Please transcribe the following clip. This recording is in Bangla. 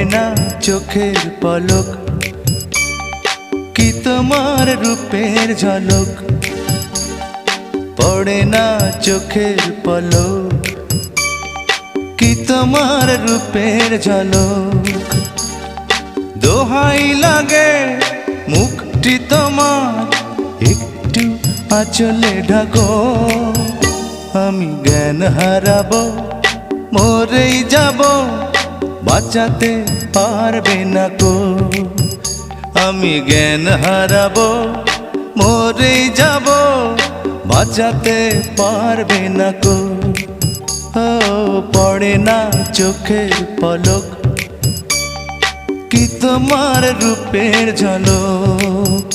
পড়ে না চোখের পলক, কি তোমার রূপের ঝলক। পড়ে না চোখের পলক, কি তোমার রূপের ঝলক। দোহাই লাগে মুখটি তোমার, একটু আঁচলে ঢাকো। আমি জ্ঞান হারাবো, মরেই যাব, বাঁচাতে পারবে না কো। আমি জ্ঞান হারাবো, মরেই যাব, বাঁচাতে পারবে না কো। ও পড়ে না চোখের পলক, কি তোমার রূপের ঝলক।